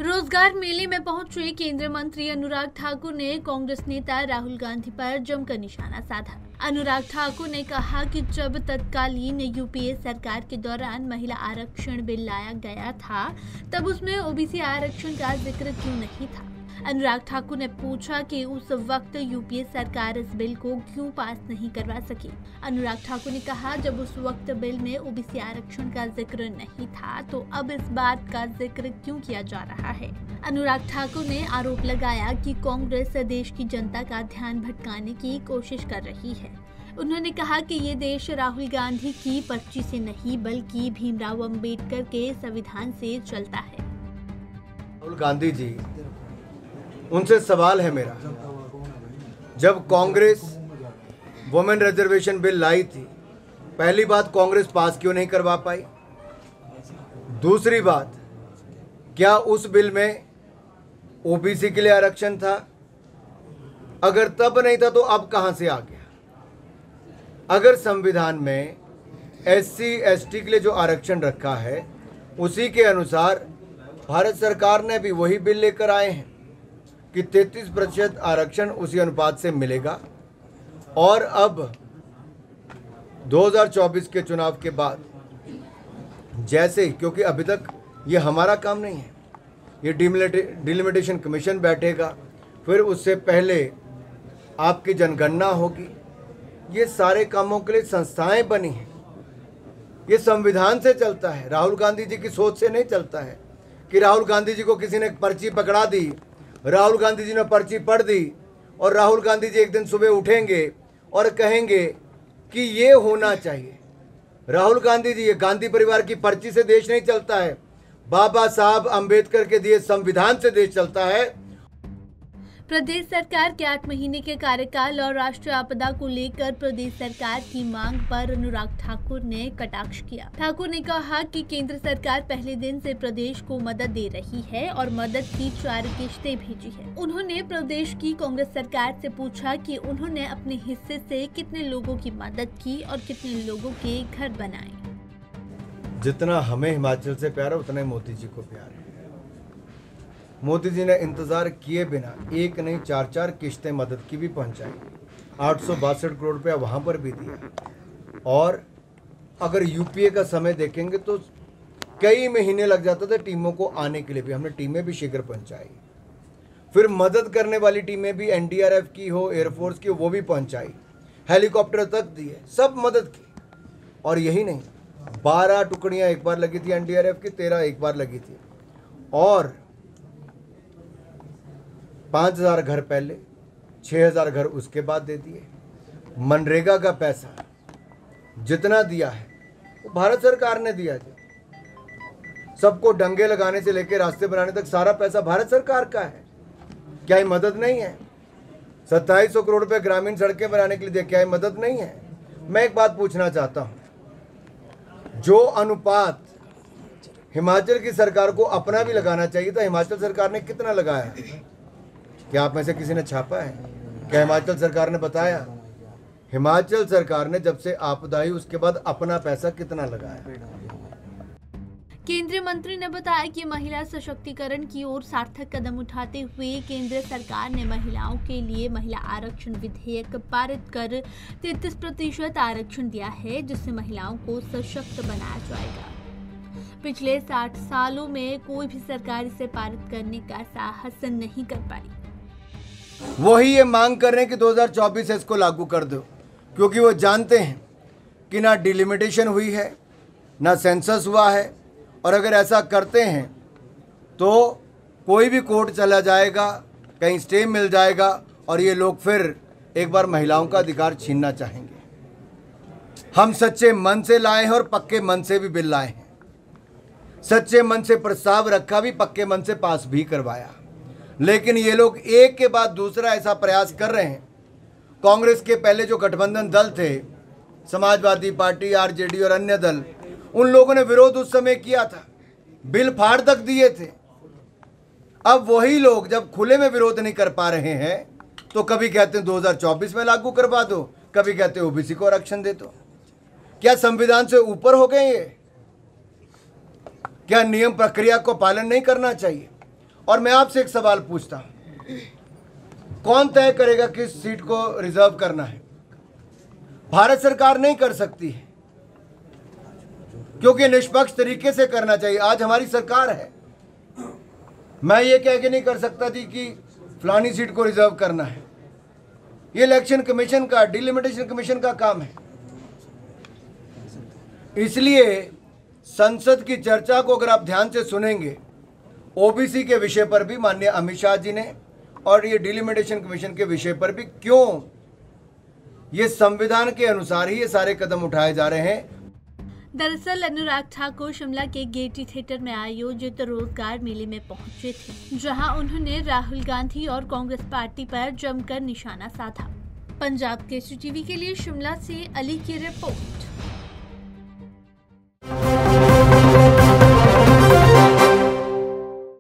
रोजगार मेले में पहुंचे केंद्रीय मंत्री अनुराग ठाकुर ने कांग्रेस नेता राहुल गांधी पर जमकर निशाना साधा। अनुराग ठाकुर ने कहा कि जब तत्कालीन यूपीए सरकार के दौरान महिला आरक्षण बिल लाया गया था तब उसमें ओबीसी आरक्षण का जिक्र क्यों नहीं था। अनुराग ठाकुर ने पूछा कि उस वक्त यूपीए सरकार इस बिल को क्यों पास नहीं करवा सकी। अनुराग ठाकुर ने कहा जब उस वक्त बिल में ओबीसी आरक्षण का जिक्र नहीं था तो अब इस बात का जिक्र क्यों किया जा रहा है। अनुराग ठाकुर ने आरोप लगाया कि कांग्रेस देश की जनता का ध्यान भटकाने की कोशिश कर रही है। उन्होंने कहा कि ये देश राहुल गांधी की पर्ची से नहीं बल्कि भीमराव अंबेडकर के संविधान से चलता है। राहुल गांधी जी, उनसे सवाल है मेरा, जब कांग्रेस वुमेन रिजर्वेशन बिल लाई थी, पहली बात कांग्रेस पास क्यों नहीं करवा पाई? दूसरी बात, क्या उस बिल में ओबीसी के लिए आरक्षण था? अगर तब नहीं था तो अब कहां से आ गया? अगर संविधान में एससी एसटी के लिए जो आरक्षण रखा है उसी के अनुसार भारत सरकार ने भी वही बिल लेकर आए हैं कि 33% आरक्षण उसी अनुपात से मिलेगा। और अब 2024 के चुनाव के बाद जैसे, क्योंकि अभी तक ये हमारा काम नहीं है, ये डिलिमिटेशन कमीशन बैठेगा, फिर उससे पहले आपकी जनगणना होगी, ये सारे कामों के लिए संस्थाएं बनी हैं। ये संविधान से चलता है, राहुल गांधी जी की सोच से नहीं चलता है कि राहुल गांधी जी को किसी ने पर्ची पकड़ा दी, राहुल गांधी जी ने पर्ची पढ़ दी और राहुल गांधी जी एक दिन सुबह उठेंगे और कहेंगे कि ये होना चाहिए। राहुल गांधी जी, ये गांधी परिवार की पर्ची से देश नहीं चलता है, बाबा साहब अंबेडकर के दिए संविधान से देश चलता है। प्रदेश सरकार के 8 महीने के कार्यकाल और राष्ट्रीय आपदा को लेकर प्रदेश सरकार की मांग पर अनुराग ठाकुर ने कटाक्ष किया। ठाकुर ने कहा कि केंद्र सरकार पहले दिन से प्रदेश को मदद दे रही है और मदद की 4 किश्तें भेजी है। उन्होंने प्रदेश की कांग्रेस सरकार से पूछा कि उन्होंने अपने हिस्से से कितने लोगों की मदद की और कितने लोगों के घर बनाए। जितना हमें हिमाचल से प्यार है उतना ही मोदी जी को प्यार है। मोदी जी ने इंतज़ार किए बिना एक नहीं 4-4 किश्तें मदद की भी पहुंचाई। 862 करोड़ रुपया वहाँ पर भी दिया। और अगर यूपीए का समय देखेंगे तो कई महीने लग जाते थे टीमों को आने के लिए भी, हमने टीमें भी शीघ्र पहुंचाई। फिर मदद करने वाली टीमें भी एनडीआरएफ की हो, एयरफोर्स की हो, वो भी पहुंचाई, हेलीकॉप्टर तक दिए, सब मदद की। और यही नहीं, 12 टुकड़ियाँ एक बार लगी थी एनडीआरएफ की, 13 एक बार लगी थी। और 5000 घर पहले, 6000 घर उसके बाद दे दिए। मनरेगा का पैसा जितना दिया है वो भारत सरकार ने दिया जी। सबको डंगे लगाने से लेकर रास्ते बनाने तक सारा पैसा भारत सरकार का है। क्या ये मदद नहीं है? 2700 करोड़ रुपए ग्रामीण सड़कें बनाने के लिए दिया, क्या ये मदद नहीं है? मैं एक बात पूछना चाहता हूं, जो अनुपात हिमाचल की सरकार को अपना भी लगाना चाहिए था, हिमाचल सरकार ने कितना लगाया है? क्या आप में से किसी ने छापा है? क्या हिमाचल सरकार ने बताया? हिमाचल सरकार ने जब से आपदा आई उसके बाद अपना पैसा कितना लगाया? केंद्रीय मंत्री ने बताया कि महिला सशक्तिकरण की ओर सार्थक कदम उठाते हुए केंद्र सरकार ने महिलाओं के लिए महिला आरक्षण विधेयक पारित कर 33% आरक्षण दिया है, जिससे महिलाओं को सशक्त बनाया जाएगा। पिछले 60 सालों में कोई भी सरकार इसे पारित करने का साहस नहीं कर पाई। वही ये मांग कर रहे हैं कि 2024 से इसको लागू कर दो, क्योंकि वो जानते हैं कि ना डिलिमिटेशन हुई है, ना सेंसस हुआ है, और अगर ऐसा करते हैं तो कोई भी कोर्ट चला जाएगा, कहीं स्टे मिल जाएगा और ये लोग फिर एक बार महिलाओं का अधिकार छीनना चाहेंगे। हम सच्चे मन से लाए हैं और पक्के मन से भी बिल लाए हैं। सच्चे मन से प्रस्ताव रखा भी, पक्के मन से पास भी करवाया, लेकिन ये लोग एक के बाद दूसरा ऐसा प्रयास कर रहे हैं। कांग्रेस के पहले जो गठबंधन दल थे, समाजवादी पार्टी, आरजेडी और अन्य दल, उन लोगों ने विरोध उस समय किया था, बिल फाड़ तक दिए थे। अब वही लोग जब खुले में विरोध नहीं कर पा रहे हैं तो कभी कहते हैं 2024 में लागू करवा दो, कभी कहते हैं ओबीसी को आरक्षण दे दो। क्या संविधान से ऊपर हो गए ये? क्या नियम प्रक्रिया को पालन नहीं करना चाहिए? और मैं आपसे एक सवाल पूछता हूं, कौन तय करेगा किस सीट को रिजर्व करना है? भारत सरकार नहीं कर सकती है, क्योंकि निष्पक्ष तरीके से करना चाहिए। आज हमारी सरकार है, मैं ये कह के नहीं कर सकता थी कि फलानी सीट को रिजर्व करना है। ये इलेक्शन कमीशन का, डिलिमिटेशन कमीशन का काम है। इसलिए संसद की चर्चा को अगर आप ध्यान से सुनेंगे, ओबीसी के विषय पर भी माननीय अमित शाह जी ने, और ये डिलिमिटेशन कमीशन के विषय पर भी, क्यों ये संविधान के अनुसार ही ये सारे कदम उठाए जा रहे हैं। दरअसल अनुराग ठाकुर शिमला के गेयटी थिएटर में आयोजित रोजगार मेले में पहुंचे थे, जहां उन्होंने राहुल गांधी और कांग्रेस पार्टी पर जमकर निशाना साधा। पंजाब केसरी टीवी के लिए शिमला से अली की रिपोर्ट।